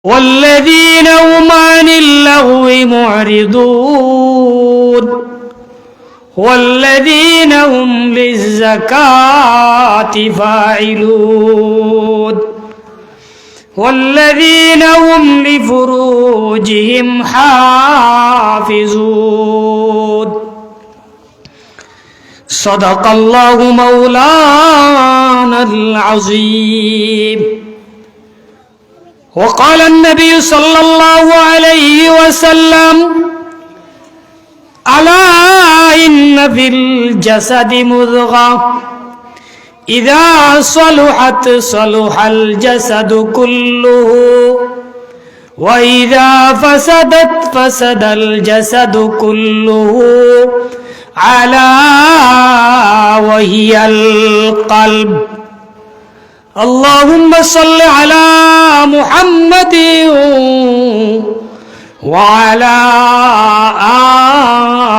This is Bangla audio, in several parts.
والذين هم عن اللغو معرضون والذين هم للزكاة فاعلون والذين هم لفروجهم حافظون صدق الله مولانا العظيم. وقال النبي صلى الله عليه وسلم ألا إن في الجسد مضغة إذا صلحت صلح الجسد كله وإذا فسدت فسد الجسد كله ألا وهي القلب. اللهم صل على محمد وعلى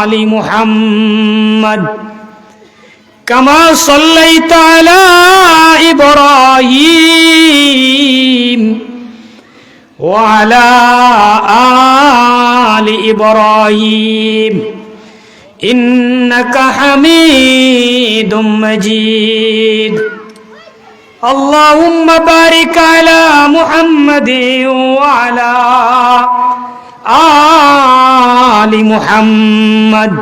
آل محمد كما صليت على إبراهيم وعلى آل إبراهيم إنك حميد مجيد. اللهم بارك على محمد وعلى آل محمد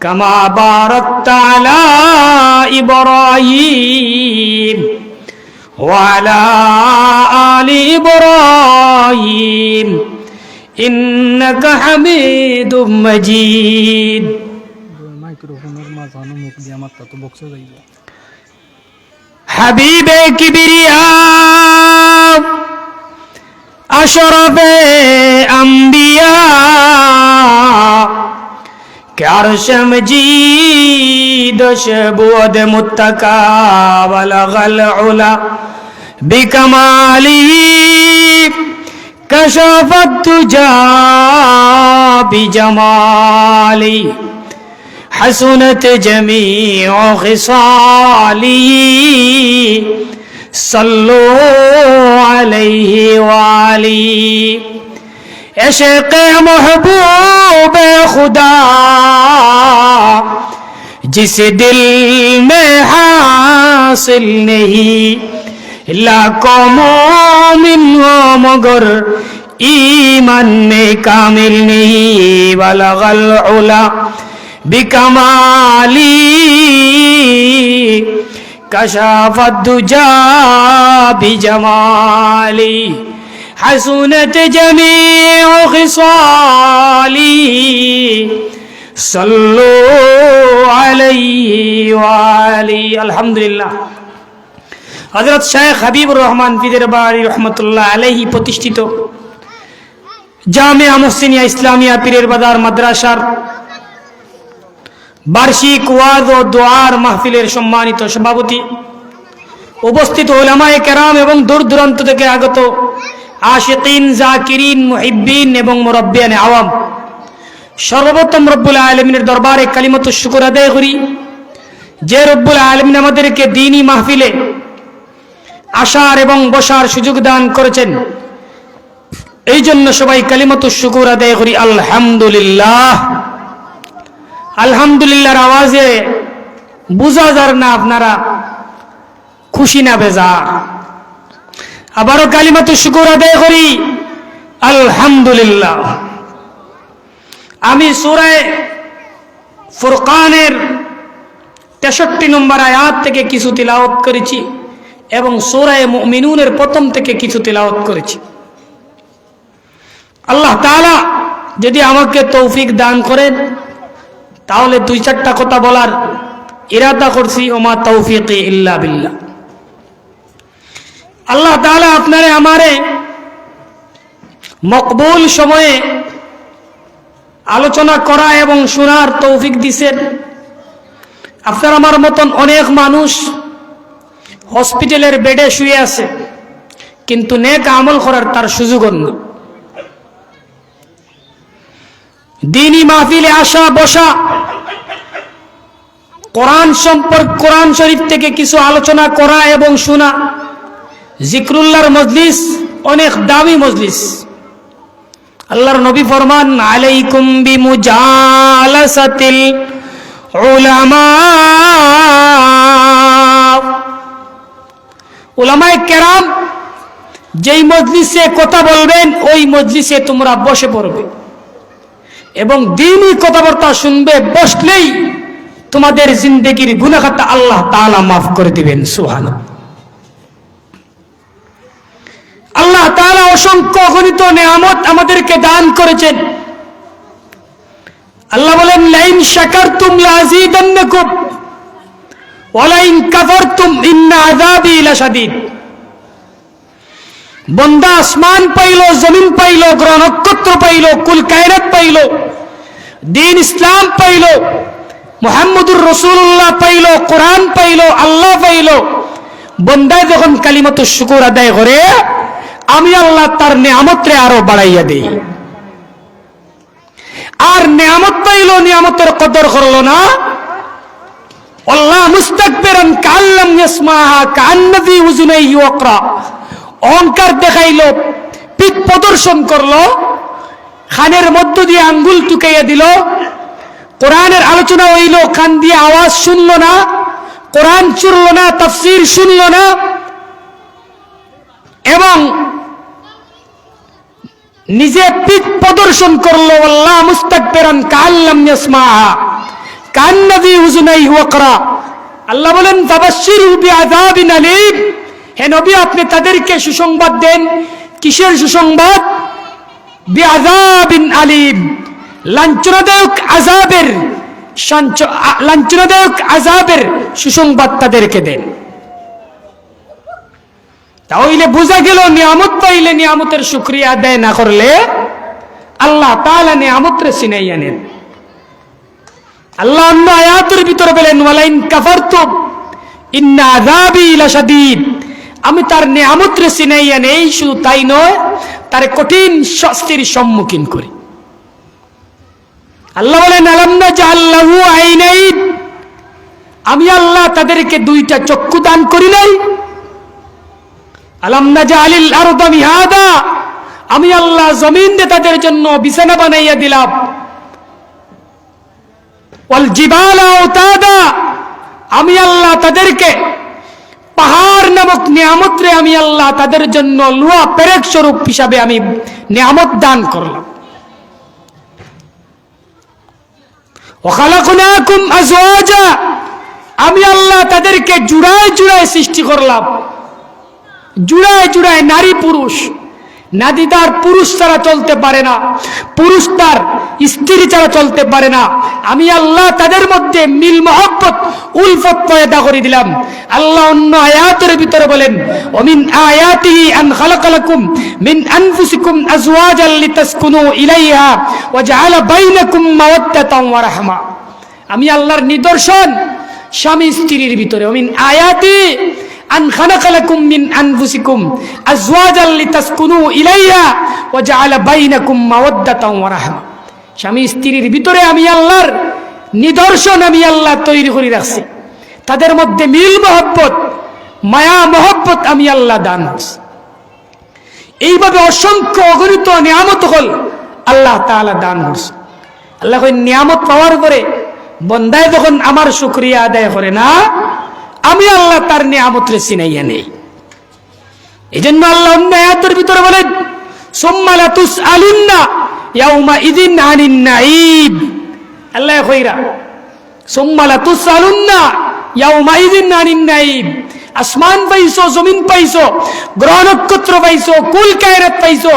كما باركت على إبراهيم وعلى آل إبراهيم إنك حميد مجيد. حبیبِ کبریا اشرف انبیاء کہ عرش مجید شبود متکا بلغ العلا بکمالی کشف الدجا بجمالی حسنت جميع خصاله صلوا عليه وآله. عشق محبوب خدا جس دل میں حاصل نہیں لاکھوں مومن ہو مگر ایمان میں کامل نہیں بلغ العلا بکمالی کشف الدجا بجمالی حسنت جمیع خصالی صلو علیہ وآلہ. الحمدللہ. হযরত শেখ হাবিবুর রহমান পীরের বাড়ি রহমতুল্লাহ আলাইহি প্রতিষ্ঠিত জামিয়া মুহসিনিয়া ইসলামিয়া পীরের বাজার মাদ্রাসার বার্ষিক ওয়াজ ও দোয়ার মাহফিলের সম্মানিত সভাপতি, উপস্থিত উলামায়ে কেরাম এবং দূর দূরান্ত থেকে আগত আশিকিন, জাকিরিন, মুহিব্বিন এবং মুরাব্বিয়ানে আওয়াম, সর্বপ্রথম রব্বুল আলামিনের দরবারে কালিমাতুশ শুকর আদায় করি যে রব্বুল আলামিন আমাদেরকে দ্বীনি মাহফিলে আসার এবং বসার সুযোগ দান করেছেন। এই জন্য সবাই কালিমাতুশ শুকর আদায় করি আলহামদুলিল্লাহ। আলহামদুলিল্লাহর আওয়াজে বুঝা যার না আপনারা খুশি না বেজার। আবারও কালিমাতুশ শুকর আদায় করি আলহামদুলিল্লাহ। আমি সূরা ফুরকানের 63 নম্বর আয়াত থেকে কিছু তিলাওয়াত করেছি এবং সূরা মুমিনুনের প্রথম থেকে কিছু তিলাওয়াত করেছি। আল্লাহ তাআলা যদি আমাকে তৌফিক দান করেন তাহলে 2-4টা কথা বলার ইরাদা করছি। ওমা তৌফিকি ইল্লা বিল্লাহ। আল্লাহ তাআলা আপনারে আমারে মকবুল সময়ে আলোচনা করা এবং শোনার তৌফিক দিছেন। আপনার আমার মতন অনেক মানুষ হসপিটালের বেডে শুয়ে আছে, কিন্তু নেক আমল করার তার সুযোগ না। দ্বীনি মাহফিলে আসা বসা, কোরআন শরীফ থেকে কিছু আলোচনা করা এবং শোনা, জিক্রুল্লাহর মজলিস অনেক দামি মজলিস। আল্লাহর নবী ফরমান আলাইকুম বিমুজালাসাতিল উলামা, উলামায়ে কেরাম যেই মজলিসে কথা বলবেন ওই মজলিসে তোমরা বসে পড়বে এবং দ্বীনি কথাবার্তা শুনবে। বসলেই তোমাদের জিন্দেগির গুনাহ খাতা আল্লাহ তাআলা মাফ করে দিবেন। সুবহানাল্লাহ। আল্লাহ তাআলা অসংখ্য অগণিত নিয়ামত আমাদেরকে দান করেছেন। আল্লাহ বলেন লাইন শাকারতুম লাযীদান্নাকুম ওয়া লাইন কাফারতুম ইন্না আযাবি লাশাদীদ। বন্দা আসমান পাইল, জমিন পাইল, গ্রহ নক্ষত্র পাইল, কুল কায়নাত পাইল, দ্বীন ইসলাম পাইল, মুহাম্মদুর রাসূলুল্লাহ পাইল, কোরআন পাইল, আল্লাহ পাইল। বন্দায় যখন কালিমাতু শুকর আদায় করে আমি আল্লাহ তার নিয়ামতরে আরো বাড়াইয়া দেই। আর নিয়ামত পাইল, নিয়ামতের কদর করলো না, আল্লাহ মুস্তাকবিরান কাল্লাম ইয়াসমাহা কান্নাফি উযুনাইহি ওয়াকরা, অহংকার দেখাইল, পিঠ প্রদর্শন করলো, খানের মধ্য দিয়ে আঙ্গুল টুকাইয়া দিল, কোরআনের আলোচনা হইল, কান দিয়ে আওয়াজ শুনলো না, কোরআন শুনলো না, তাফসীর শুনলো না, এবং নিজে পিঠ প্রদর্শন করলো। আল্লাহ মুস্তাকবিরান কাল্লাম ইয়াসমাহা কান্নাফি উযুনাইহি ওয়াকরা। আল্লাহ বলেন ফাবাশশিরহু বিআযাবিন আলীম, হে নবী আপনি তাদেরকে সুসংবাদ দেন। কিসের সুসংবাদ? বিআযাবিন আলীম, লাঞ্ছনাদায়ক আযাবের, লাঞ্ছনাদায়ক আযাবের সুসংবাদ তাদেরকে দেন। তাহলে বোঝা গেল নিয়ামত পাইলে নিয়ামতের শুকরিয়া আদায় না করলে আল্লাহ তাআলা নিয়ামতরে ছিনাইয়া নেন। আল্লাহ অন্য আয়াতের ভিতরে বলেন ওয়ালাইন কাফারতুম ইন্না আযাবি লাশাদীদ, আমি তার নিয়ামতরে ছিনাইয়া নেই, শুধু তাই নয় তার কঠিন শাস্তির সম্মুখীন করি। আল্লাহ বলেন আলাম নাজআল লাহু আইনাইন, আমি আল্লাহ তাদেরকে দুইটা চক্ষু দান করি নাই। আলাম নাজআলিল আরদা মিহাদা, আমি আল্লাহ জমিন দিয়ে তাদের জন্য বিছানা বানাইয়া দিলাম। ওয়াল জিবালা আওতাদা, আমি আল্লাহ তাদেরকে পাহাড় নামক নিয়ামতরে আমি আল্লাহ তাদের জন্য লোহা পেরেক স্বরূপ হিসাবে আমি নিয়ামত দান করলাম। ওয়া খালাকনাকুম আজওয়াজা, আমি আল্লাহ তাদেরকে জুড়ায় জুড়ায় সৃষ্টি করলাম, জুড়ায় জুড়ায় নারী পুরুষ। নারীদার পুরুষ ছাড়া চলতে পারে না, পুরুষ তার স্ত্রী ছাড়া চলতে পারে না। আমি আল্লাহ তাদের মধ্যে মিল মহব্বত উলফত পয়দা করে দিলাম। আল্লাহ অন্য আয়াতের ভিতরে বলেন ওমিন আয়াতিহি আন খালাকালাকুম মিন আনফুসিকুম আজওয়াজাল লিতাসকুনু ইলাইহা ওয়া জাআলা বাইনাকুম মাওয়াদ্দাতান ওয়া রাহমা। আমি আল্লাহর নিদর্শন স্বামী স্ত্রীর ভিতরে, ওমিন আয়াতি আন খালাকালাকুম মিন আনফুসিকুম আজওয়াজাল লিতাসকুনু ইলাইহা ওয়া জাআলা বাইনাকুম মাওয়াদ্দাতান ওয়া রাহমা। স্বামী স্ত্রীর ভিতরে আমি আল্লাহর নিদর্শন আমি আল্লাহ তৈরি করে রাখছি, তাদের মধ্যে মিল মহব্বত মায়া মহব্বত আমি আল্লাহ দান করছি। এইভাবে অসংখ্য অগণিত নিয়ামত হল আল্লাহ তাআলা দান করছে। আল্লাহ কই নিয়ামত পাওয়ার পরে বন্দায় যখন আমার শুকরিয়া আদায় করে না, আমি আল্লাহ তার নিয়ামতরে ছিনাইয়া নেই। এই জন্য আল্লাহ অন্য আয়াতের ভিতরে বলেন সুম্মা লাতুসআলুন্না ইয়াউমা ইযিন আনিন নাঈম। আল্লাহ কইরা সুম্মা লাতুসআলুন্না ইয়াউমা ইযিন আনিন নাঈম। আসমান পাইছো, জমিন পাইছো, গ্রহ নক্ষত্র পাইছো, কুল কায়নাত পাইছো,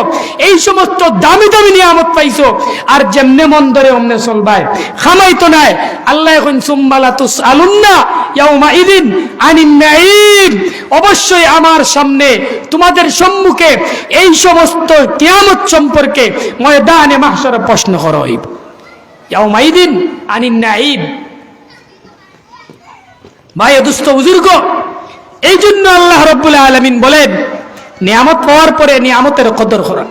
এই সমস্ত দামি দামি নিয়ামত পাইছো, আর যেমনে মন ধরে অমনে চলবাই, খামাইতো নাই। আল্লাহ এখন সুম্মা লাতুসআলুন্না ইয়াউমা ইযিন আনিন নাঈম, অবশ্যই আমার সামনে তোমাদের সম্মুখে এই সমস্ত কিয়ামত সম্পর্কে ময়দানে মাহশারে প্রশ্ন করা হইব। ইয়াউমা ইযিন আনিন নাঈম। ভাই দোস্ত বুজুর্গ, এই জন্য আল্লাহ রাব্বুল আলামিন বলেন নিয়ামত পাওয়ার পরে নিয়ামতের কদর করা,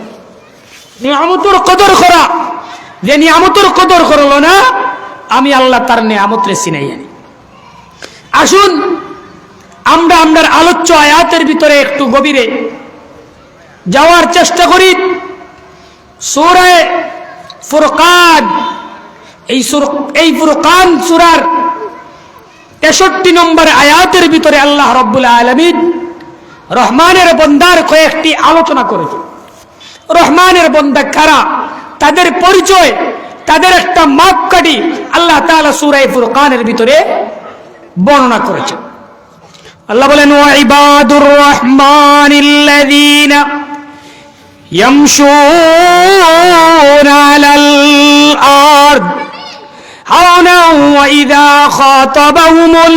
নিয়ামতের কদর করা। যে নিয়ামতের কদর করলো না, আমি আল্লাহ তার নিয়ামতরে ছিনাইয়া নেই। আসুন আমরা আমাদের আলোচ্য আয়াতের ভিতরে একটু গভীরে যাওয়ার চেষ্টা করি সূরা ফুরকান। এই ফুরকান সূরার 63 নম্বর আয়াতের ভিতরে আল্লাহ রাব্বুল আলামিন রহমানের বান্দার কয়েকটি আলোচনা করেছেন। রহমানের বান্দা কারা, তাদের পরিচয়, তাদের একটা মাপকাঠি আল্লাহ তাআলা সূরা ফুরকানের ভিতরে বর্ণনা করেছেন। আল্লাহ বলেন, ওয়া ইবাদুর রহমানিল্লাযীনা ইয়ামশুনা আলাল আরদ হাওনা ওয়া ইযা খাতাবাহুমুল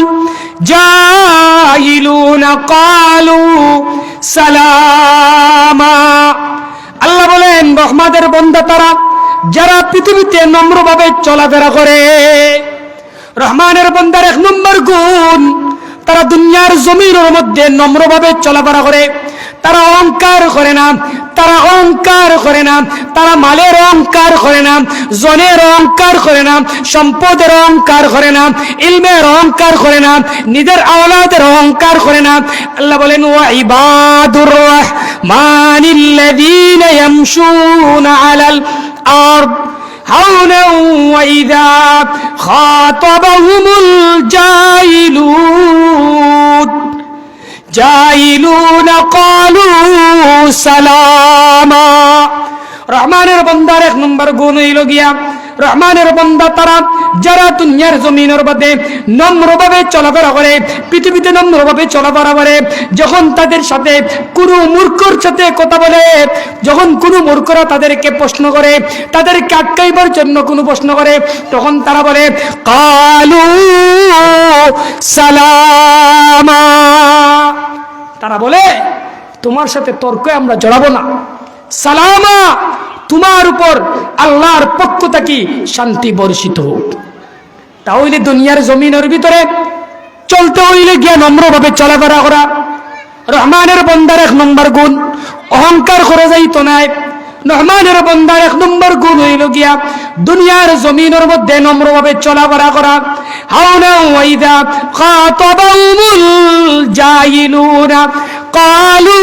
জাহিলুনা ক্বালু সালামা। আল্লাহ বলেন, রহমানের বান্দা তারা যারা পৃথিবীতে নম্রভাবে চলাফেরা করে। রহমানের বান্দার 1 নম্বর গুণ, তারা দুনিয়ার জমিনের মধ্যে নম্রভাবে চলাফেরা করে। তারা অহংকার করে না, তারা অহংকার করে না, তারা মালের অহংকার করে না, জনের অহংকার করে না, সম্পদের অহংকার করে না, ইলমের অহংকার করে না, নিজের আওলাদের অহংকার করে না। আল্লাহ বলেন, ওয়া ইবাদুর রহমানিল্লাযীনা ইয়ামশুনা আলাল আরদ হাওনা ওয়া ইযা খাতাবাহুমুল জাহিলুনা ক্বালু সালামা। রহমানের বান্দার 1 নম্বর গুণ হইল গিয়া, রহমানের বান্দা তারা যারা দুনিয়ার জমিনের মধ্যে নম্রভাবে চলাফেরা করে, পৃথিবীতে নম্রভাবে চলাফেরা করে। যখন তাদের সাথে কোনো মূর্খর সাথে কথা বলে, যখন কোনো মূর্খরা তাদেরকে প্রশ্ন করে, তাদেরকে আটকাইবার জন্য কোনো প্রশ্ন করে, তখন তারা বলে ক্বালু সালামা। তারা বলে, তোমার সাথে তর্কে আমরা জড়াবো না, সালামা, তোমার উপর আল্লাহর পক্ষ থেকে শান্তি বর্ষিত হোক। তাহলে দুনিয়ার জমিনের ভিতরে চলতে হইলে গিয়া নম্রভাবে চলাফেরা করা। রহমানের বান্দার 1 নম্বর গুণ, অহংকার করে যাইতো নাই। রহমানের বান্দার 1 নম্বর গুণ হইল গিয়া দুনিয়ার জমিনের মধ্যে নম্রভাবে চলাফেরা করা। হাওনা ওয়া ইযা খাতাবাহুমুল জাহিলুনা ক্বালু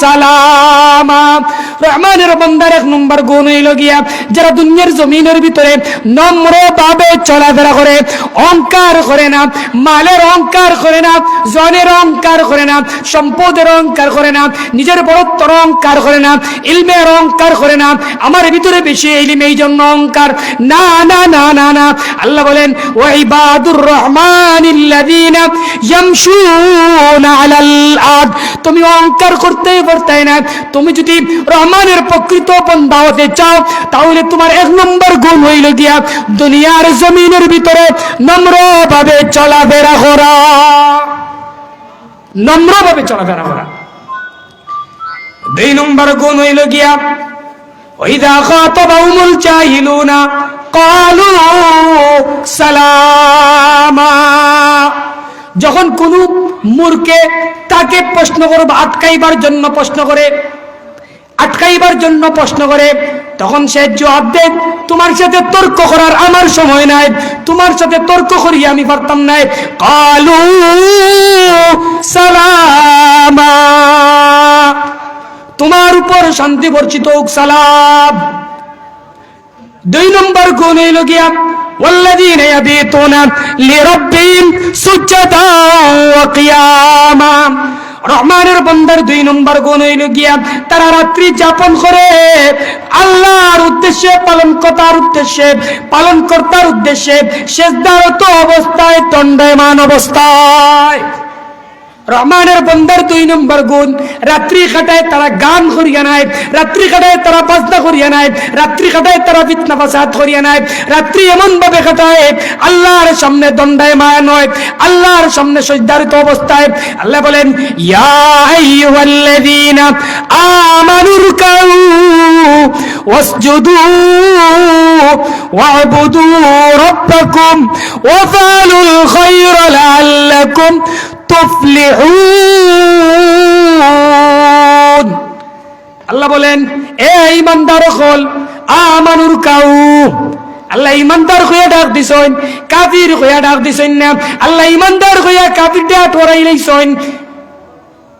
সালামা। রহমানের বান্দার 1 নম্বর গুণ হইল গিয়া যারা দুনিয়ার জমিনের ভিতরে নম্রভাবে চলাফেরা করে, অহংকার করে না, মালের অহংকার করে না, জনের অহংকার করে না, সম্পদের অহংকার করে না, নিজের বড়ত্বর অহংকার করে না, ইলমের অহংকার করে না, আমার ভিতরে বেশি ইলম এই জন্য অহংকার, না না না না না। আল্লাহ বলেন, ওয়া ইবাদুর রহমানিল্লাযীনা ইয়ামশুনা আলাল আরদ। তুমি অহংকার করতেই পারতাই না। তুমি যদি রহমানের প্রকৃত বান্দা হতে চাও, তাহলে তোমার 1 নম্বর গুণ হইল গিয়া দুনিয়ার জমিনের ভিতরে নম্রভাবে চলাফেরা করা, নম্রভাবে চলাফেরা করা। 2 নম্বর গুণ হইল গিয়া ওয়া ইযা খাতাবাহুমুল জাহিলুনা ক্বালু সালামা। যখন কোন মূর্খে তাকে প্রশ্ন করবে, আটকাইবার জন্য প্রশ্ন করে, আটকাইবার জন্য প্রশ্ন করে, তখন সে জবাব দেয়, তোমার সাথে তর্ক করার আমার সময় নাই, তোমার সাথে তর্ক করি আমি পারতাম না। ক্বালু সালামা, তোমার উপর শান্তি বর্ষিত হোক, সালাম। 2 নম্বর গুণ হইল গিয়া ওয়াল্লাযীনা ইয়াবিতুনা লিরাব্বিহিম সুজদান ওয়া কিয়ামা। রহমানের বান্দার 2 নম্বর গুণ হইল গিয়া তারা রাত্রি যাপন করে আল্লাহর উদ্দেশ্যে, পালনকর্তার উদ্দেশ্যে সিজদারত অবস্থায়, দণ্ডায়মান অবস্থায়। রহমানের বান্দার 2 নম্বর গুণ, রাত্রি কাটায় তারা গান করিয়া নাই, রাত্রি কাটায় তারা বাজনা করিয়া নাই, রাত্রি কাটায় তারা ফিতনা ফাসাদ করিয়া নাই, রাত্রি এমন ভাবে কাটায় আল্লাহর সামনে দণ্ডায়মান হয়, আল্লাহর সামনে সিজদারত অবস্থায়। আল্লাহ বলেন, ইয়া আইয়ুহাল্লাযীনা আমানু রুকাউ ওয়াসজুদু ওয়া'বুদু রাব্বাকুম ওয়াফআলুল খায়রা লাআল্লাকুম তুফলিহুন। আল্লাহ বলেন, এ ঈমানদার হল আমানুর কাউ। আল্লাহ ঈমানদার হইয়া ডাক দিছেন, কাফির হইয়া ডাক দিছেন না। আল্লাহ ঈমানদার হইয়া কাফির ডাক টরাই লাইছেন।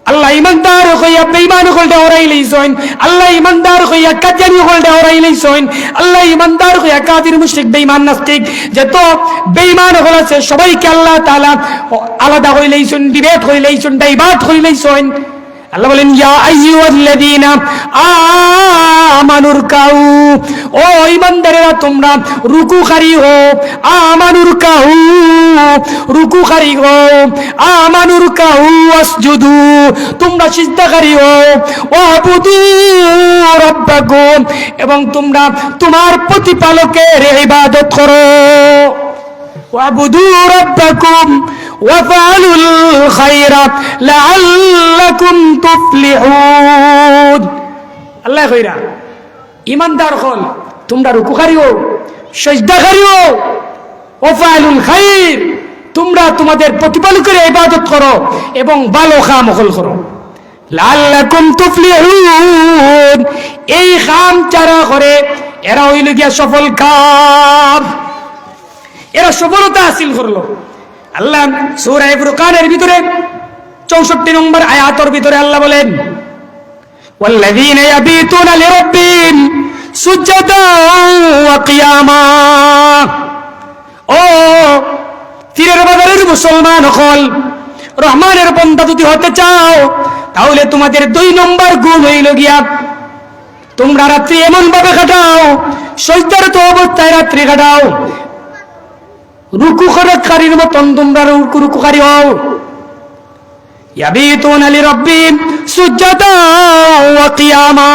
আল্লাহ ইমানদার হইয়া বেঈমান হলটা ওরাই লইছেন, আল্লাহ ইমানদার হইয়া কাদিয়ানি হলটা ওরাই লইছেন, আল্লাহ ইমানদার হইয়া কাফির মুশরিক বেঈমান নাস্তিক যত বেঈমান হল আছে সবাইকে আল্লাহ তাআলা আলাদা হই লইছেন, বিভেদ হই লইছেন, ডাইভার্ট হই লইছেন। আল্লাহ বলেন ইয়া আইয়ুহাল্লাযীনা আমানুর কাউ, ও ঈমানদারেরা তোমরা রুকুকারী হও, আমানুর কাউ রুকুকারী হও, আমানুর কাউ ওয়াসজুদু তোমরা সিজদাকারী হও, ওয়াবুদু রাব্বাকুম এবং তোমরা তোমার প্রতিপালকের ইবাদত করো, ওয়াবুদু রাব্বাকুম ওয়াফআলুল খায়রা লাআল্লাকুম তুফলিহুন। আল্লাহ কইরা ঈমানদার হল তোমরা রুকুকারী হও, সিজদাকারী হও, ওয়াফআলুল খায়র তোমরা তোমাদের প্রতিপালকের ইবাদত করো এবং ভালো কাম করো, লাআল্লাকুম তুফলিহুন এই কাম যারা করে এরা হইল গিয়া সফল কাম, এরা সফলতা হাসিল করলো। আল্লাহ সূরা ফুরকানের ভিতরে 64 নম্বর আয়াতের ভিতরে আল্লাহ বলেন ওয়াল্লাযীনা ইয়াবিতুনা লিরাব্বিহিম সুজদান ওয়া কিয়ামা, ও তীরের বাজারের মুসলমান হল রহমানের বান্দা যদি হতে চাও তাহলে তোমাদের 2 নম্বর গুণ হইল গিয়া তোমরা রাত্রি এমন ভাবে কাটাও, সিজদারত অবস্থায় রাত্রি কাটাও, রুকুকারীর মতন তোমরা রুকুকারী হও। ইয়াবিতুনা লিরাব্বিহিম সুজদান ওয়া কিয়ামা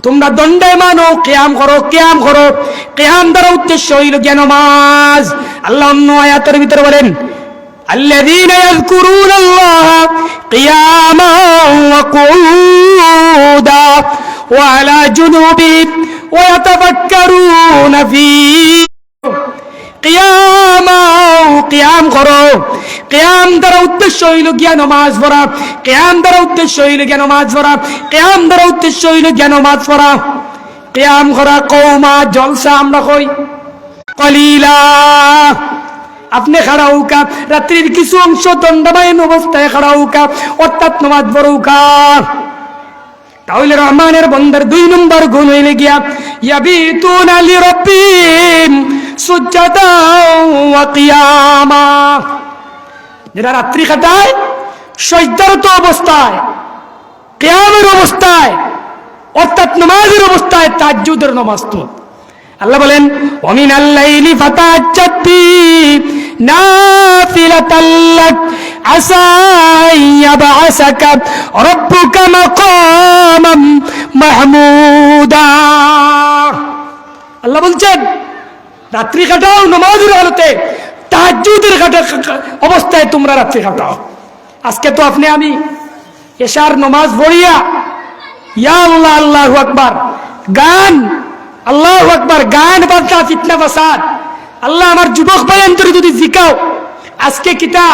তোমরা দণ্ডায়মান হও, কিয়াম করো, কিয়াম করো। কিয়াম দ্বারা উদ্দেশ্য হইল গিয়া নামাজ। আল্লাহ অন্য আয়াতের ভিতরে বলেন আল্লাযীনা ইয়াযকুরুনাল্লাহা কিয়ামান ওয়া কুউদা ওয়া আলা জুনুবিহিম ওয়া ইয়াতাফাক্কারুনা ফী কিয়াম করো। কিয়াম দ্বারা উদ্দেশ্য হইল গিয়া নামাজ পড়া, কিয়াম দ্বারা উদ্দেশ্য হইল গিয়া নামাজ পড়া, কিয়াম দ্বারা উদ্দেশ্য হইল গিয়া নামাজ পড়া। কিয়াম করা কওমা জলসা আমরা কই কলিলা, আপনি খাড়া উকা রাত্রির কিছু অংশ দণ্ডায়মান অবস্থায় খাড়া উকা অর্থাৎ নামাজ পড়া উকা। তাহলে রহমানের বান্দার 2 নম্বর গুণ হইলে গিয়া ইয়াবিতুনা লিরাব্বিহিম সুজদান ওয়া কিয়ামা, যারা রাত্রি কাটায় সিজদারত অবস্থায়, কিয়ামের অবস্থায় অর্থাৎ নামাজের অবস্থায়, তাহাজ্জুদের নামাজ। তো আল্লাহ বলেন ওয়া মিনাল লাইলি ফাতাহাজ্জাদ বিহি নাফিলাতাল লাক আসা ইয়াবআসাকা রাব্বুকা মাকামান মাহমুদা। আল্লাহ বলছেন রাত্রি কাটাও নামাজের হালতে, তাহাজ্জুদের অবস্থায় তোমরা রাত্রি কাটাও। আজকে তো আপনি আমি এশার নামাজ পড়িয়া ইয়া আল্লাহ আল্লাহু আকবার গান, আল্লাহু আকবার গান বাজনা ফিতনা ফাসাদ। আল্লাহ আমার যুবক ভাই অন্তরে যদি জিকাও আজকে কিতা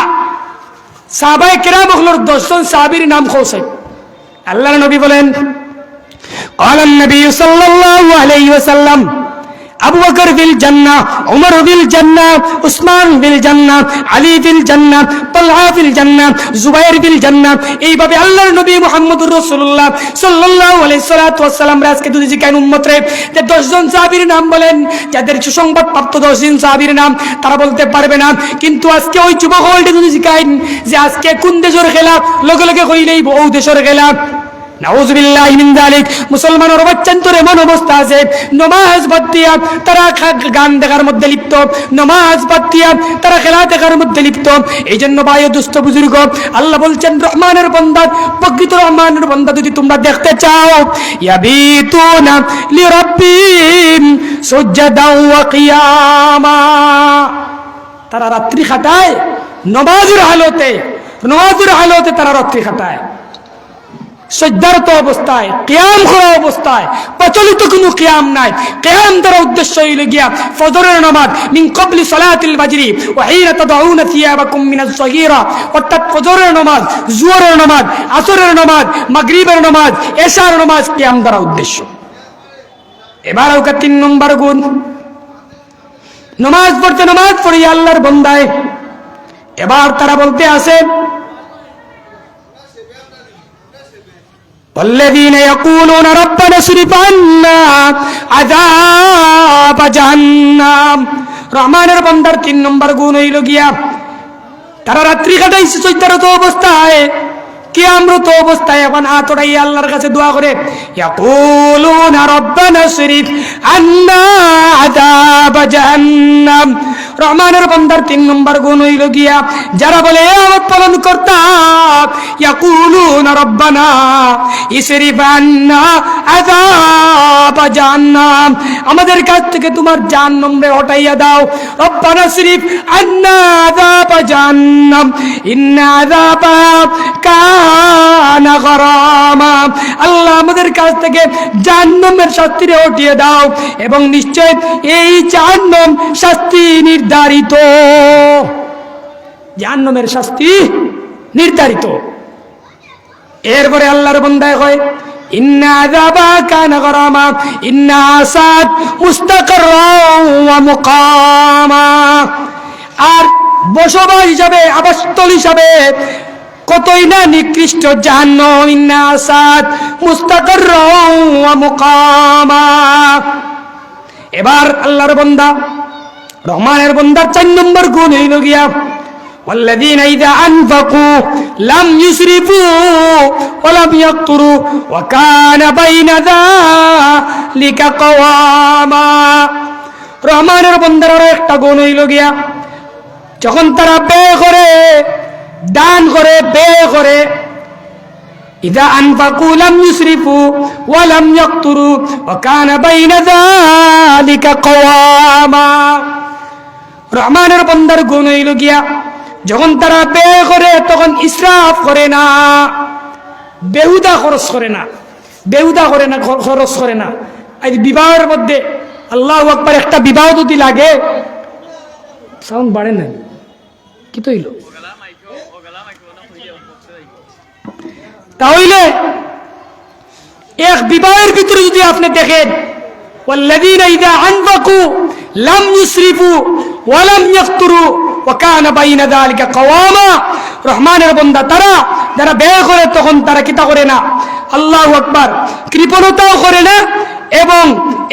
সাহাবায়ে কেরাম হলোর 10 জন সাহাবীর নাম কওছেন। আল্লাহর নবী বলেন ক্বালান নবী সাল্লাল্লাহু আলাইহি ওয়াসাল্লাম আবু বকর বিল জান্নাহ, উমর বিল জান্নাহ, উসমান বিল জান্নাহ, আলী বিল জান্নাহ, তালহা বিল জান্নাহ, জুবাইর বিল জান্নাহ। এইভাবে আল্লাহর নবী মুহাম্মদুর রাসূলুল্লাহ সাল্লাল্লাহু আলাইহি ওয়াসাল্লাম আজকে যদি জিজ্ঞাসা উম্মত রে যে 10 জন সাহাবীর নাম বলেন, যাদের সুসংবাদ প্রাপ্ত 10 জন সাহাবীর নাম তারা বলতে পারবে না। কিন্তু আজকে ওই যুবক হলটি যদি জিজ্ঞাসা যে আজকে কোন দেশের খেলা, লগে লগে কইলেই বহু দেশের খেলা। নাউযুবিল্লাহি মিন যালিক। মুসলমানের বাচ্চান্তরে এমন অবস্থা আছে নামাজ বাদ দিয়া তারা গান দেখার মধ্যে লিপ্ত, নামাজ বাদ দিয়া তারা খেলা দেখার মধ্যে লিপ্ত। এই জন্য ভাই দুস্থ বুজুর্গ, আল্লাহ বলছেন রহমানের বান্দা, প্রকৃত রহমানের বান্দা যদি তোমরা দেখতে চাও ইয়াবিতুনা লিরাব্বিহিম সুজদান ওয়া কিয়ামা, তারা রাত্রি কাটায় নামাজের হালতে তারা রাত্রি কাটায়, সিজদারত অবস্থায়, কিয়াম করা অবস্থায়। প্রচলিত কোনো কিয়াম নাই। কিয়াম দ্বারা উদ্দেশ্য হইল গিয়া ফজরের নামাজ মিন ক্বাবলি সালাতিল ফাজরি ওয়া হিনা তাদউনা থিয়াবাকুম মিনাজ যাহিরা, অর্থাৎ ফজরের নামাজ, জোহরের নামাজ, আসরের নামাজ, মাগরিবের নামাজ, এশার নামাজ কিয়াম দ্বারা উদ্দেশ্য। এবার ওকে 3 নম্বর গুণ, নামাজ পড়ে আল্লাহর বান্দায় এবার তারা বলতে আসে والذين يقولون ربنا اصرف عنا عذاب جهنم রহমানের বান্দার 3 নম্বর গুণ হইল গিয়া তারা রাত্রি কাটাইছে সজ্জারত অবস্থায় কিয়ামত অবস্থায় এখন হাত উঠাইয়া আল্লাহর কাছে দোয়া করে ইয়াকুলুনা রাব্বানা শরীফ আন্না আযাব জাহান্নাম রহমানের বান্দার 3 নম্বর গুণ হইল গিয়া যারা বলে হে আমার পালন কর্তা ইয়াকুলুনা রাব্বানা ইসরিফ আন্না আযাব জাহান্নাম আমাদের কাছ থেকে তোমার জাহান্নামে হটাইয়া দাও রব্বানা শরীফ আন্না আযাব জাহান্নাম ইন্না আযাবা কানা গরামা আল্লাহ আমাদের কাছ থেকে জাহান্নামের শাস্তি হটিয়ে দাও এবং নিশ্চয় এই জাহান্নাম শাস্তি নির্ধারিত জাহান্নামের শাস্তি নির্ধারিত এরপরে আল্লাহর বান্দায় কয় ইন্না আযাবা কানা গরামা ইন্না আসাদ মুস্তাকাররান ওয়া মুকামা আর বসবাস হিসাবে আবাসস্থল হিসাবে কতই না নিকৃষ্ট জাহান্নাম ইন্না আসাদ মুস্তাকাররান ওয়া মুকামা এবার আল্লাহর বান্দা রহমানের বান্দার 4 নম্বর গুণ হইল গিয়া والذين إذا أنفقوا لم يسرفوا ولم يقتروا وكان بين ذلك قواما রহমানের বান্দার একটা গুণ হইল গিয়া যখন তারা ব্যয় করে দান করে ব্যয় করে إذا أنفقوا لم يسرفوا ولم يقتروا وكان بين ذلك قواما রহমানের বান্দার গুণ হইল গিয়া যখন তারা ব্যয় করে তখন ইসরাফ করে না বেহুদা খরচ করে না বেহুদা করে না খরচ করে না এই বিবাহের মধ্যে আল্লাহু আকবার একটা বিবাহ যদি লাগে সাউন্ড বাড়ে না কি তো হইল তাহলে এক বিবাহের ভিতরে যদি আপনি দেখেন والذين إذا أنفقوا لم يسرفوا ولم يقتروا وكان بين ذلك قواما রহমানের বান্দা তারা যারা ব্যয় করে তখন তারা কিতা করে না আল্লাহু আকবার কৃপণতাও করে না এবং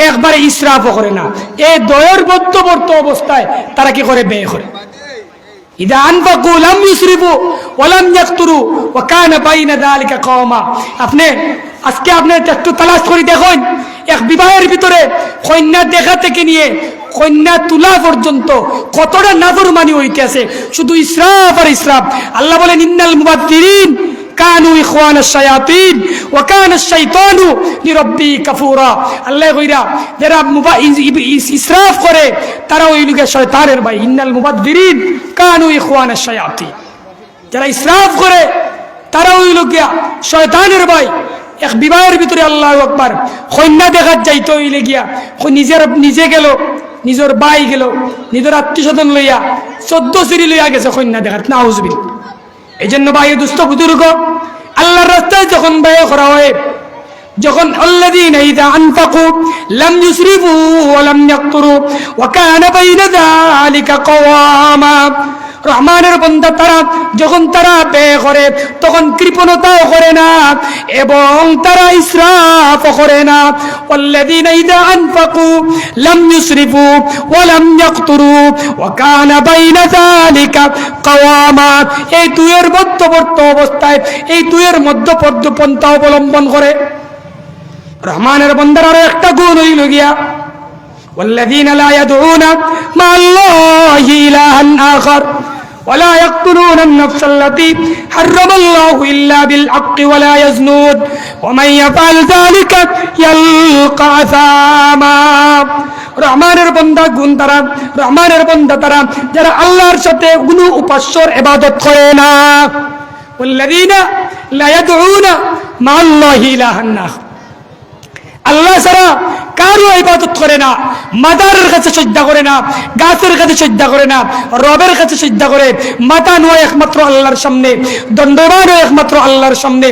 একবারে ইসরাফও করে না এই দয়ের মধ্যবর্তী অবস্থায় তারা কি করে ব্যয় করে إذا أنفقوا لم يسرفوا ولم يقتروا وكان بين ذلك قواما আপনি আজকে আপনি একটু তালাশ করে দেখুন এক বিবাহের ভিতরে কন্যা দেখা থেকে নিয়ে কন্যা তুলা পর্যন্ত কতটা নাফরমানি হইতেছে শুধু ইসরাফ আর ইসরাফ আল্লাহ বলেন ইন্নাল মুবাদ্দিরিন কানু ইখওয়ানাশ শায়াতিন ওয়া কানা আশ-শাইতানু লিরাব্বি কাফুরা আল্লাহ কইরা যারা ইসরাফ করে তারা ওই লোকে শয়তানের ভাই ইন্নাল মুবাদ্দিরিন কানু ইখওয়ানাশ শায়াতিন যারা ইসরাফ করে তারা ওই লোকে শয়তানের ভাই এক বিবাহের ভিতরে আল্লাহু আকবার কন্যা দেখার যাইতে হইলে গিয়া নিজে গেল নিজের ভাই গেল নিজের আত্মীয়স্বজন লইয়া 14 সিঁড়ি লইয়া গেছে কন্যা দেখার নাউজুবিল্লাহ এই জন্য ভাই দুস্থ বুজুর্গ আল্লাহর রাস্তায় যখন ব্যয় করা হয় যখন আল্লাযীনা ইযা আনফাকু লাম ইউসরিফু ওয়া লাম ইয়াকতুরু ওয়া কানা বাইনা যালিকা কওয়ামা রহমানের বান্দা তারা যখন তারা ব্যয় করে তখন কৃপণতাও করে না এবং তারা ইসরাফও করে না ওয়াল্লাযীনা ইযা আনফাকু লাম ইউসরিফু ওয়া লাম ইয়াকতুরু ওয়া কানা বাইনা যালিকা কওয়ামা এই দুইয়ের মধ্যবর্তী অবস্থায় এই দুইয়ের মধ্যপন্থা অবলম্বন করে রহমানের বান্দার আরো একটা গুণ হইল গিয়া والذين لا يدعون مع الله إلها آخر ولا يقتلون النفس التي حرم الله إلا بالحق ولا يزنون ومن يفعل ذلك يلقى أثاما রহমানের বান্দা গুণ তারা রহমানের বান্দা তারা যারা আল্লাহর সাথে কোনো উপাস্যর ইবাদত করে না والذين لا يدعون مع الله إلها آخر আল্লাহ ছাড়া কারো ইবাদত করে না মাদারের কাছে সিজদা করে না গাছের কাছে সিজদা করে না রবের কাছে সিজদা করে মাথা নয় একমাত্র আল্লাহর সামনে দণ্ডবান একমাত্র আল্লাহর সামনে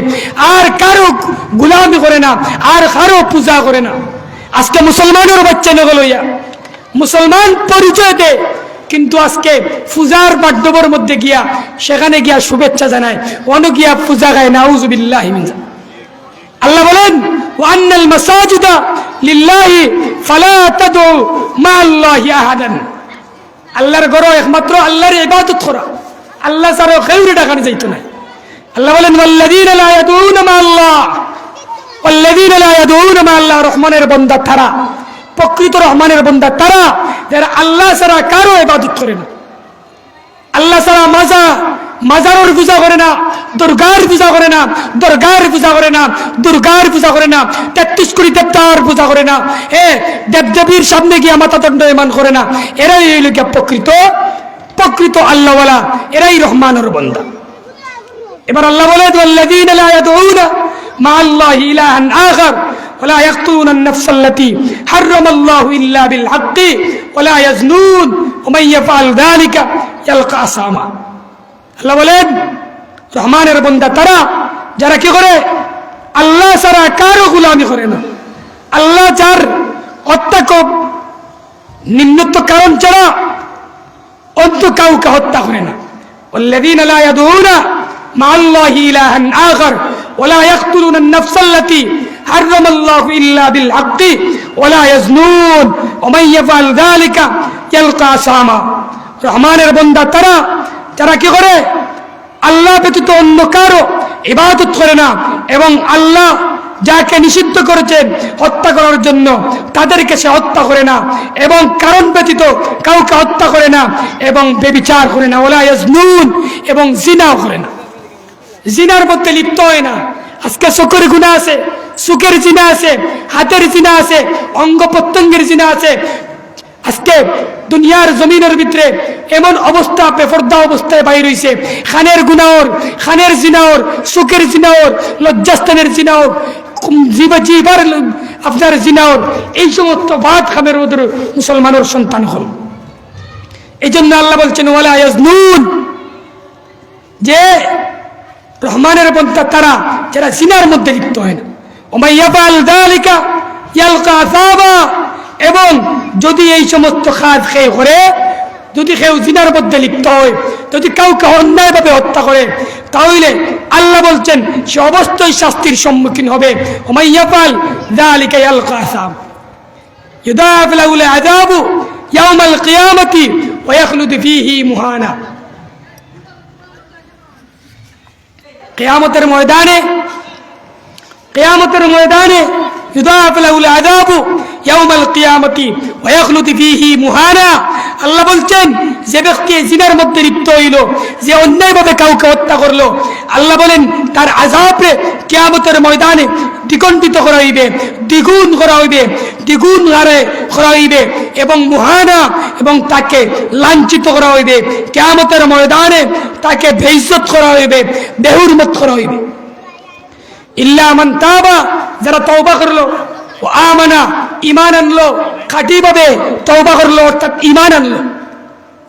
আর কারো গোলামি করে না আর কারো পূজা করে না আজকে মুসলমানের বাচ্চা নগল লইয়া মুসলমান পরিচয় দেয় কিন্তু আজকে পূজার বাদ্যবর মধ্যে গিয়া সেখানে গিয়া শুভেচ্ছা জানায় অন্য গিয়া পূজা গায় নাউজুবিল্লাহি মিন আল্লাহ বলেন ওয়ান্নাল মাসাজিদা লিল্লাহি ফালা তাদউ মাআল্লাহি আহাদান। আল্লাহর ঘর একমাত্র আল্লাহর ইবাদত করা, আল্লাহ ছাড়া কাউকে ডাকানো যাইতো না। আল্লাহ বলেন ওয়াল্লাযীনা লা ইয়াদউনা মাআল্লাহ, ওয়াল্লাযীনা লা ইয়াদউনা মাআল্লাহ, রহমানের বান্দা তারা, প্রকৃত রহমানের বান্দা তারা যারা আল্লাহ ছাড়া কারো ইবাদত করে না। আল্লাহ ছাড়া মাজারের পূজা করে না, দুর্গার পূজা করে না, দরগার পূজা করে না, দুর্গার পূজা করে না, 33 কোটি দেবতার পূজা করে না, দেবদেবীর সামনে গিয়ে মাথা দণ্ডায়মান করে না। এরাই হইল গিয়া প্রকৃত আল্লাহওয়ালা, এরাই রহমানের বান্দা। এবার আল্লাহ বলে ওয়াল্লাযীনা লা ইয়াদউনা মাআল্লাহি ইলাহান আখার ওয়ালা ইয়াকতুলুনা আন-নাফসা আল্লাতী হারামাল্লাহু ইল্লা বিল হাক্কি ওয়ালা ইয়াজনুন ওয়া মান ইয়াফআল যালিকা ইয়ালকা আসামা। আল্লাহ বলেন রহমানের বান্দা তারা যারা কি করে আল্লাহ ছাড়া কারো গোলামি করে না, আল্লাহ যার হত্যা নিম্নতম কারণ ছাড়া অন্য কাউকে হত্যা করে না। ওয়াল্লাযীনা লা ইয়াদউনা মাআল্লাহি ইলাহান আখার ওয়ালা ইয়াকতুলুনা আন-নাফসা আল্লাতী হারামাল্লাহু ইল্লা বিল হাক্কি ওয়ালা ইয়াজনুন ওয়া মান ইয়াফআল যালিকা ইয়ালকা আসামা। রহমানের বান্দা তারা যারা কি করে আল্লাহ ব্যতীত অন্য কারো ইবাদত করে না এবং আল্লাহ যাকে নিষিদ্ধ করেছেন হত্যা করার জন্য তাদেরকে সে হত্যা করে না এবং কারণ ব্যতীত কাউকে হত্যা করে না এবং ব্যভিচার করে না, ওয়ালা ইয়াজনুন এবং জিনাও করে না, জিনার মধ্যে লিপ্ত হয় না। আজকে চোখের গুনাহ আছে, চোখের জিনা আছে, হাতের জিনা আছে, অঙ্গ প্রত্যঙ্গের জিনা আছে। আজকে দুনিয়ার জমিনের ভিতরে এমন অবস্থা বেপরদা অবস্থায় বাইর হইছে, খানের গুনাহর, খানের জিনাহর, চোখের জিনাহর, লজ্জাস্থানের জিনাহর, জিবার আপনার জিনাহর, এই সমস্ত বাদ খামের মধ্যে মুসলমানের সন্তান হল। এই জন্য আল্লাহ বলছেন ওয়ালা ইয়াজনুন, যে রহমানের বান্দা তারা যারা জিনার মধ্যে লিপ্ত হয় না। ওয়া মান ইয়াফআল যালিকা ইয়ালকা আসাবা, এবং যদি এই সমস্ত কাজ কেউ করে, যদি কেউ জিনার মধ্যে লিপ্ত হয়, যদি কাউকে অন্যায়ভাবে হত্যা করে, তাহলে আল্লাহ বলছেন সে অবশ্যই শাস্তির সম্মুখীন হবে। ওয়া মান ইয়াফআল যালিকা ইয়ালকা আসাব ইউদাআফ লাহুল আযাবু ইয়াওমাল কিয়ামাতি ওয়া ইয়াখলুদ ফীহি মুহানা। কিয়ামতের ময়দানে ইউদাআফ লাহুল আযাবু ইয়াওমাল কিয়ামাতি ওয়া ইয়াখলুদ ফীহি মুহানা। আল্লাহ বলছেন যে ব্যক্তি জিনার মধ্যে লিপ্ত হইল, যে অন্যায়ভাবে কাউকে হত্যা করলো, আল্লাহ বলেন তার আযাবে কিয়ামতের ময়দানে দ্বিগুণিত করা হইবে, দ্বিগুণ করা হইবে, দ্বিগুণ হারে করা হইবে এবং মুহানা, এবং তাকে লাঞ্ছিত করা হইবে। কিয়ামতের ময়দানে তাকে বেইজ্জত করা হইবে, বেহুরমত করা হইবে। ইল্লা মান তাবা, যারা তওবা করলো, ও আমানা, ঈমান আনলো, খাঁটিভাবে তওবা করলো অর্থাৎ ঈমান আনলো,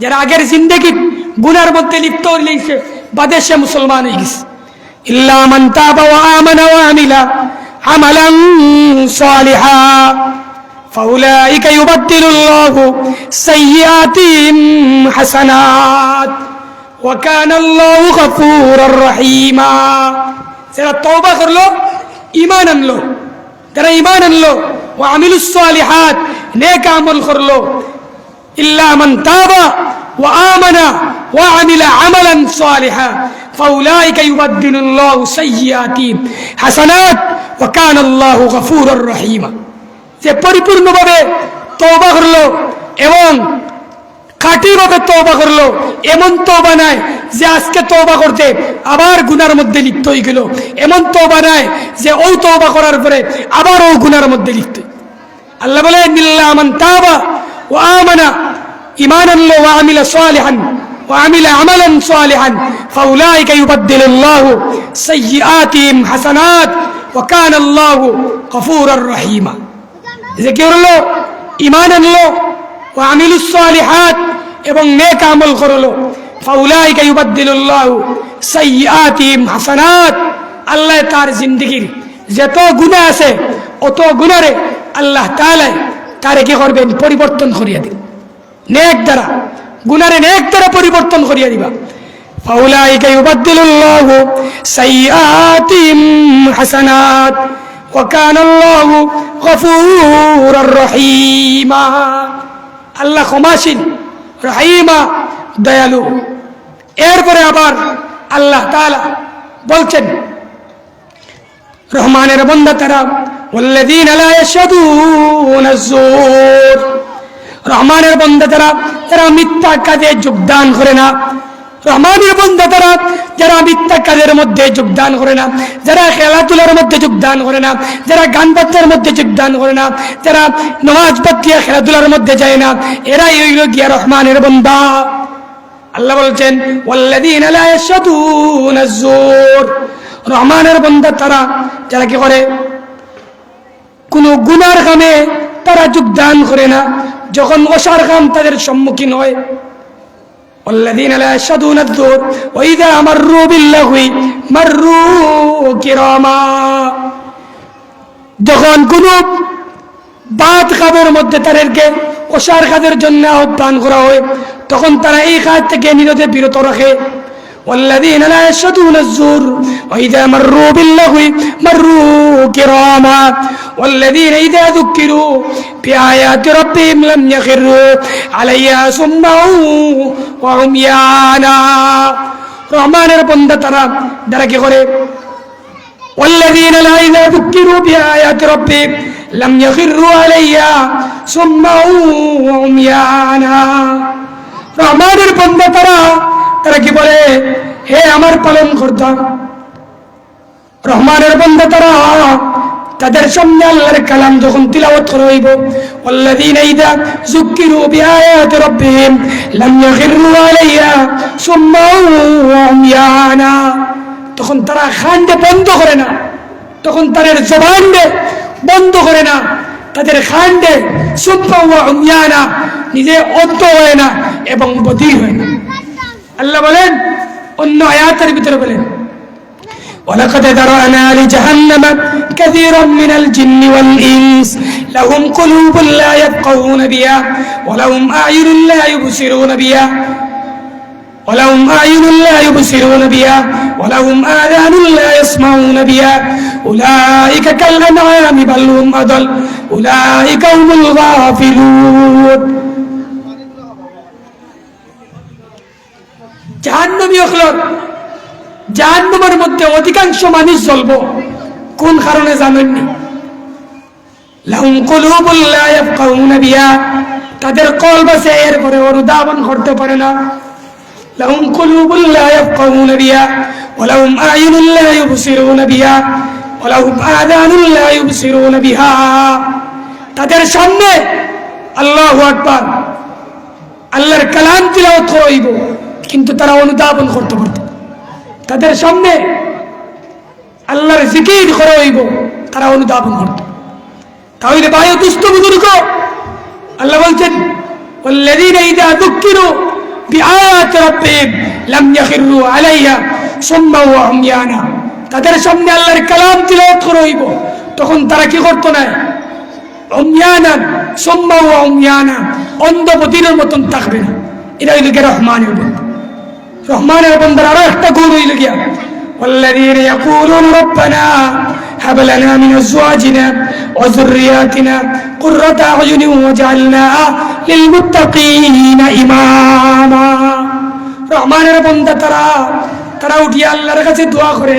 যারা আগের জিন্দেগি গুনার মধ্যে লিপ্ত হইছে বাদে সে মুসলমান হয়ে গেছে। ইল্লা মান তাবা ওয়া আমানা ওয়া আমিলা আমালান সালিহা ফাউলাইকা ইউবাদদিলুল্লাহু সাইয়্যাতিহিম হাসানাত ওয়া কানা আল্লাহু গফুরুর রহিমা। যারা তওবা করলো, ঈমান আনলো, যারা ঈমান আনলো ওয়া আমিলুস সালিহাত, নেক আমল করলো, ইল্লা মান তাবা ওয়া আমানা ওয়া আমিলা আমালান সালিহা ফাউলাইকা ইউবাদদিলুল্লাহু সাইয়্যাতিহিম হাসানাত ওয়া কানা আল্লাহু গফুরুর রহিমা। যে পরিপূর্ণভাবে তওবা করলো এবং খাঁটিভাবে তওবা করলো, এমন তওবা নাই যে আজকে তওবা করতে আবার গুনার মধ্যে লিপ্ত হয়ে গেল, এমন তওবা নাই যে ও তওবা করার পরে আবার ও গুনার মধ্যে লিপ্ত। আল্লাহ বলেন ইল্লা মান তাবা ওয়া আমানা, ঈমান আনলো, ওয়া আমিলা সালিহান ওয়া আমিলা আমালান সালিহান ফাউলাইকা ইউবাদদিলুল্লাহু সাইয়্যাতিহিম হাসানাত ওয়া কানা আল্লাহু গফুরুর রহিমা। যে কি হলো ঈমান আনলো ওয়া আমিলুস সালিহাত এবং নেক আমল করলো, ফাউলাইকা ইউবাদদিলুল্লাহু সাইয়্যাতিহিম হাসানাত, আল্লাহ তার জিন্দেগীর যত গুনাহ আছে অত গুনারে আল্লাহ তাআলা তারে কি করবেন, পরিবর্তন করিয়া দিবেন। নেক দ্বারা, গুনারে নেক দ্বারা পরিবর্তন করিয়া দিবা। ফাউলাইকা ইউবাদদিলুল্লাহু সাইয়্যাতিহিম হাসানাত ওয়া কানাল্লাহু গফুরুর রহিমা, আল্লাহ ক্ষমাশীল, রহিমা দয়ালু। এরপরে আবার আল্লাহ তাআলা বলছেন রহমানের বান্দা তারা, ওয়াল্লাযীনা লা ইয়াশহাদুনা আয-যুর, রহমানের বান্দা তারা যারা মিথ্যা কাজে যোগদান করে না। রহমানের বান্দা তারা যারা মিথ্যা কাজের মধ্যে যোগদান করে না, যারা খেলাধুলার মধ্যে যোগদান করে না, যারা গান বাজনার মধ্যে যোগদান করে না, যারা নামাজ বাদ দিয়ে খেলাধুলার মধ্যে যায় না, এরাই হইল গিয়া রহমানের বান্দা। আল্লাহ বলছেন ওয়াল্লাযীনা লা ইয়াশহাদুনা আয-যুর, রহমানের বান্দা তারা যারা কি করে, কোন গুনার কামে তারা যোগদান করে না, যখন অসার কাম তাদের সম্মুখীন হয়। والذين لا يشهدون الزور وإذا مروا باللغو مروا كراما, যখন কোন বাদ কাজের মধ্যে তাদেরকে অসার কাজের জন্য আহ্বান করা হয় তখন তারা এই কাজ থেকে বিরত রাখে। والذين لا يشهدون الزور وإذا مروا باللغو مروا كراما والذين إذا ذكروا بآيات ربهم لم يخروا عليها صما وعميانا, রহমানের বান্দা তারা যারা কি করে, والذين لا إذا ذكروا بآيات ربهم لم يخروا عليها صما وعميانا, রহমানের বান্দা তারা কি বলে, হে আমার পালন কর্তা। রহমানের বান্দা তারা তাদের সামনে আল্লাহর কালাম যখন তিলাওয়াত করা হইব, ওয়াল্লাযীনা ইযা যুক্কিরু বিআয়াতি রাব্বিহিম লাম ইয়াখিরু আলাইহা সুম্মা ওয়া উময়ানা, তখন তারা খান্ডে বন্ধ করে না, তখন তাদের জবানকে বন্ধ করে না, তাদের খান্ডে সুম্মা ওয়া উময়ানা, নিজে অন্ধ হয় না এবং বধির হয় না। আল্লাহ বলেন অন্য আয়াতের ভিতরে বলেন, ওয়ালাকাদ দারানা লিজাহান্নামা কাসীরাম মিনাল জিন্নি ওয়াল ইনস লাহুম কুলুবুন লা ইয়াফকাহুনা বিহা ওয়া লাহুম আ'য়ুনুন লা ইউবসিরুনা বিহা ওয়া লাহুম আ'য়ুনুন লা ইউবসিরুনা বিহা ওয়া লাহুম আযানুন লা ইয়াসমাউনা বিহা উলাইকা কাল আনআমি বাল হুম আদাল উলাইকা হুমুল গাফিলুন। জাহান্নামী হলো, জাহান্নামের মধ্যে অধিকাংশ মানুষ জ্বলব কোন কারণে জানেননি? লাহুম কুলুবুন লা ইয়াফকাহুনা বিহা, তাদের কলব আছে এরপরে অনুধাবন করতে পারে না। লাহুম কুলুবুন লা ইয়াফকাহুনা বিহা ওয়া লাহুম আ'য়ুনুন লা ইউবসিরুনা বিহা ওয়া লাহুম আযানুন লা ইউবসিরুনা বিহা, তাদের সামনে আল্লাহু আকবার আল্লাহর কালাম তিলাওয়াত করাইব কিন্তু তারা অনুধাবন করতে পারত, তাদের সামনে আল্লাহর জিকির করা হইব তারা অনুধাবন করত। তাহলে ভাই দুস্থ বুজুর্গ, আল্লাহ বলছেন ওয়াল্লাযীনা ইযা যুক্কিরু বিআয়াতি রাব্বিহিম লাম ইয়াখিরু আলাইহা সুম্মা ওয়া উময়ানা, তাদের সামনে আল্লাহর কালাম তিলাওয়াত করা হইব তখন তারা কি করত না, উময়ানা সুম্মা ওয়া উময়ানা, অন্ধ বধিরের মতন থাকবে না। এটা হইল কি রহমানের বান্দা। রহমানের বান্দার আরো একটা গুণ হইল গিয়া والذين يقولون ربنا هب لنا من ازواجنا وذرياتنا قرة اعين واجعلنا للمتقين اماما, রহমানের বান্দা তারা উঠিয়া আল্লাহর কাছে দোয়া করে,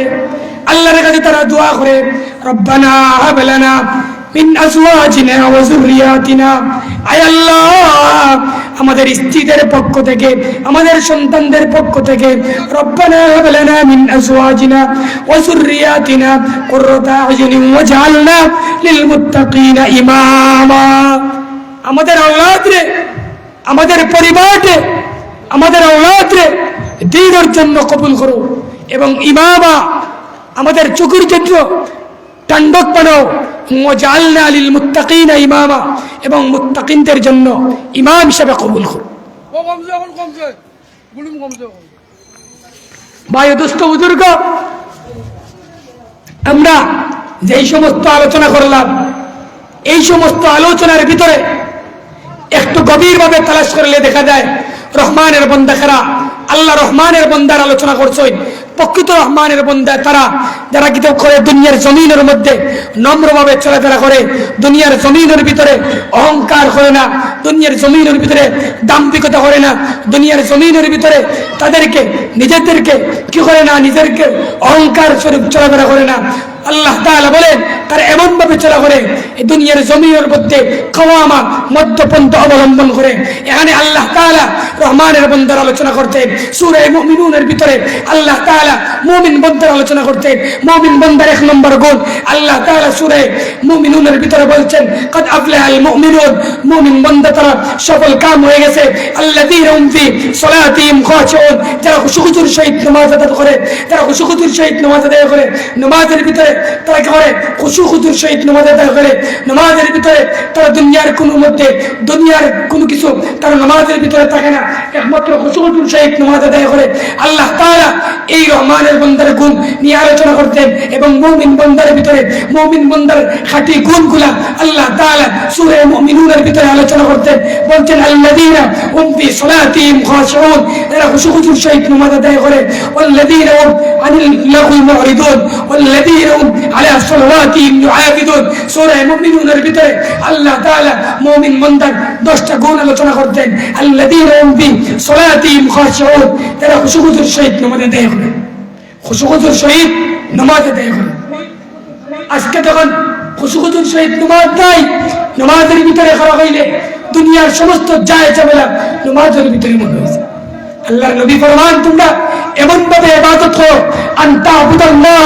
আল্লাহর কাছে তারা দোয়া করে, রব্বানা হাব লানা মিন আজওয়াজিনা ওয়া যুররিয়াতিনা, আয় আল্লাহ আমাদের স্ত্রীদের পক্ষ থেকে, আমাদের সন্তানদের পক্ষ থেকে, রব্বানা হাব লানা মিন আজওয়াজিনা ওয়া যুররিয়াতিনা কুররাতা আয়ুনিন ওয়াজআলনা লিল মুত্তাকিনা ইমামা, আমাদের আওলাদরে, আমাদের পরিবারকে, আমাদের আওলাদরে দ্বীনের জন্য কবুল করো এবং ইমামা আমাদের চোখের জন্য টান্ডক বানাও, ওয়াজআলনা লিল মুত্তাকিনা ইমামা এবং মুত্তাকিনদের জন্য ইমাম হিসেবে কবুল করো। ভাই দোস্ত বুজুর্গ, আমরা যেই সমস্ত আলোচনা করলাম এই সমস্ত আলোচনার ভিতরে একটু গভীরভাবে তালাশ করলে দেখা যায় রহমানের বান্দা কারা। আল্লাহ রহমানের বান্দার আলোচনা করছেন, প্রকৃত রহমানের বান্দা তারা যারা কি করে দুনিয়ার জমিনের মধ্যে নম্রভাবে চলাফেরা করে, দুনিয়ার জমিনের ভিতরে অহংকার করে না, দুনিয়ার জমিনের ভিতরে দাম্ভিকতা করে না, দুনিয়ার জমিনের ভিতরে তাদেরকে নিজেদেরকে কি করে না, নিজেদেরকে অহংকার স্বরূপ চলাফেরা করে না। আল্লাহ তাআলা বলেন তারা এমন ভাবে চলা করে এই দুনিয়ার জমিনের মধ্যে কাওয়ামা মধ্যপন্থা অবলম্বন করে। এখানে আল্লাহ তাআলা রহমানের বান্দার আলোচনা করতে, সূরা মুমিনুনের ভিতরে আল্লাহ তাআলা মুমিন বান্দার আলোচনা করতে, মুমিন বান্দার এক নম্বর গুণ আল্লাহ তাআলা সূরা মুমিনুনের ভিতরে বলছেন কদ আফলাহাল মুমিনুন, মুমিন বান্দা তারা সফল কাম হয়ে গেছে। আল্লাযীনা হুম ফি সালাতিহিম খাশিউন, যারা খুশুর সহিত নামাজ আদায় করে, যারা খুশুর সহিত নামাজ আদায় করে, নামাজের ভিতরে তারা কি করে খুশুর সহিত নামাজ আদায় করে, নামাজের ভিতরে তারা দুনিয়ার কোনো মধ্যে দুনিয়ার কোনো কিছু তারা নামাজের ভিতরে থাকে না, একমাত্র খুশুর সহিত নামাজ আদায় করে। আল্লাহ তাআলা এই রহমানের বান্দার গুণ নিয়ে আলোচনা করতেন এবং মুমিন বান্দার ভিতরে মুমিন বান্দার খাঁটি গুণগুলা আল্লাহ তাআলা সূরা মুমিনুনের ভিতরে আলোচনা করতেন। বলছেন আল্লাযীনা হুম ফি সালাতিহিম খাশিউন, যারা খুশুর সহিত নামাজ আদায় করে, ওয়াল্লাযীনা হুম আনিল লাগwi মুরিদুন, ওয়াল্লাযীনা হুম আলা সালাওয়াতিহিম ইউহাফিজুন। সূরা মুমিনুনের ভিতরে আল্লাহ তাআলা মুমিন বান্দার 10টা গুণ আলোচনা করতেন। আল্লাযীনা হুম ফি সালাতিহিম খাশিউন, যারা খুশুর সহিত নামাজ আদায় করে, খুশুর সহিত নামাজ আদায় করে। আজকে যখন খুশুর সহিত নামাজ নাই, নামাজের ভিতরে খারাপ হইলে দুনিয়ার সমস্ত যায় ঝামেলা নামাজের ভিতরে মনে হয়েছে। আল্লাহর নবী ফরমান তোমরা এমন ভাবে ইবাদত করো আনতা আবুদাল্লাহ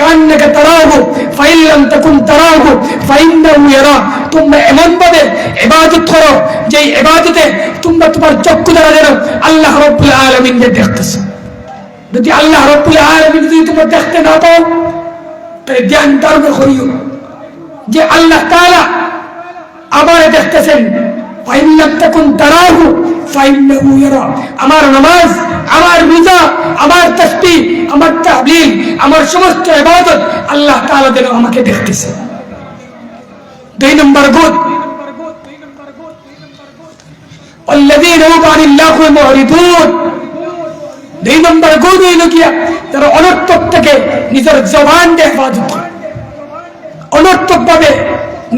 কান্নাকা তারাহু ফাইন লাম তাকুন তারাহু ফাইন্নাহু ইয়ারা, তোমরা এমন ভাবে ইবাদত করো যে ইবাদতে তোমরা তোমার চক্ষু দ্বারা যেন আল্লাহ রাব্বুল আলামিনকে দেখতেছো। যদি আল্লাহ রাব্বুল আলামিন যদি তোমরা দেখতে না পাও তাহলে ধ্যান ধারণা করিও যে আল্লাহ তাআলা আমারে দেখতেছেন। ফাইন লাম তাকুন তারাহু ফাইন্নাহু ইয়ারা, আমার নামাজ, আমার রোজা, আমার তাসবিহ, আমার তাহলিল, আমার সমস্ত ইবাদত আল্লাহ তাআলা যেন আমাকে দেখতেছে। 2 নম্বর গুণ ওয়াল্লাযীনা হুম আনিল লাগwi মুরিদুন, 2 নম্বর গুণ হইল কি যারা অনর্থক থেকে নিজের জবান দিয়ে হেফাজত করে, অনর্থক ভাবে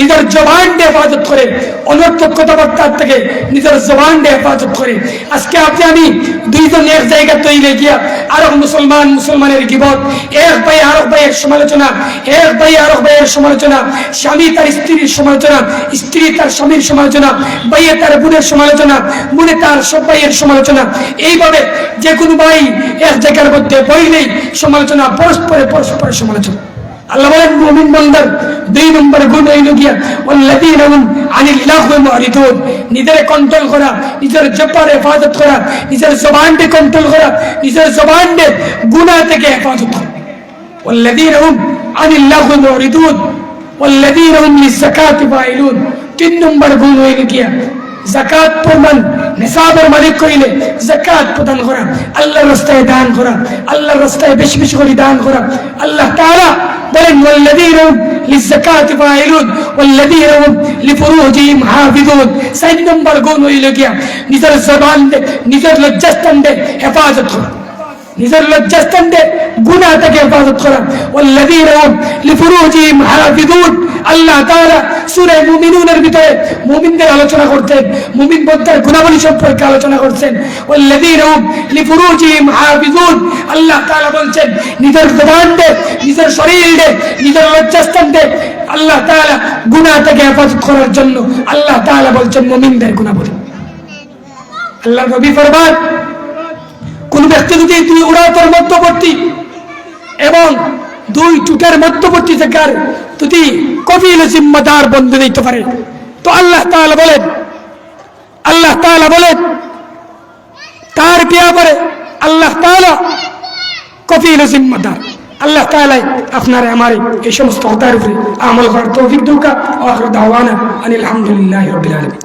নিজের জবান দিয়ে হেফাজত করে, অনর্থক কথাবার্তা থেকে নিজের জবান দিয়ে হেফাজত করে। আজকে আপনি আমি দুইজন এক জায়গা তৈরি গিয়া আরো মুসলমানের গিবত, এক ভাই আরেক ভাইয়ের সমালোচনা, এক ভাই আরেক ভাইয়ের সমালোচনা, স্বামী তার স্ত্রীর সমালোচনা, স্ত্রী তার স্বামীর সমালোচনা, ভাইয়ে তার বোনের সমালোচনা, বোনে তার সব ভাইয়ের সমালোচনা। এইভাবে যে কোনো ভাই এক জায়গার মধ্যে বইলেই সমালোচনা, পরস্পরের সমালোচনা। আল্লাহ বলেন মুমিন বান্দার 2 নম্বর গুণ হইল গিয়া ওয়াল্লাযীনা হুম আনিল লাগwi মুরিদুন, নিজের কন্ট্রোল করা, নিজের জবানের হেফাজত করা, নিজের জবানকে কন্ট্রোল করা, নিজের জবানকে গুনাহ থেকে হেফাজত করা। ওয়াল্লাযীনা হুম আনিল লাগwi মুরিদুন ওয়াল্লাযীনা হুম লিযাকাতি ফাইলুন, 3 নম্বর গুণ হইল গিয়া যাকাত প্রমাণ, নিসাবের মালিক কইলে যাকাত প্রদান করা, আল্লাহর রাস্তায় দান করা, আল্লাহর রাস্তায় বেশি বেশি করে দান করা। আল্লাহ তাআলা বলেন ওয়াল্লাযীনা হুম লিযাকাতি ফাইলুন ওয়াল্লাযীনা হুম লিফুরুজিহিম হাফিজুন। 4 নম্বর গুণ হইল গিয়া নিজের জবান, নিজের লজ্জাস্থান হেফাজত করা, নিজের লজ্জাস্থান গুনাহ থেকে হেফাজত করা। ওয়াল্লাযীনা হুম লিফুরুজিহিম হাফিজুন, আল্লাহ তাআলা সূরা মুমিনুনের ভিতরে মুমিনদের আলোচনা করতেন, মুমিন বান্দার গুণাবলী সম্পর্কে আলোচনা করছেন। ওয়াল্লাযীনা হুম লিফুরুজিহিম হাফিজুন, আল্লাহ তাআলা বলছেন নিজের জবান নিজের শরীর নিজের লজ্জাস্থান আল্লাহ তাআলা গুনাহ থেকে হেফাজত করার জন্য আল্লাহ তাআলা বলছেন মুমিনদের গুণাবলী। আল্লাহ নবী ফরমান কোন ব্যক্তি যদি 2 উরাতের মধ্যবর্তী এবং 2 টুটের মধ্যবর্তী জায়গার যদি কফিল জিম্মাদার বন্ধ দিতে পারে তো আল্লাহ তাআলা বলেন তার ব্যাপারে আল্লাহ তাআলা কফিল জিম্মাদার। আল্লাহ তাআলা আপনার আমার এই সমস্ত কথার উপরে আমল করার তৌফিক দাও। আখির দাওয়ানা আনিল হামদুলিল্লাহি রাব্বিল আলামিন।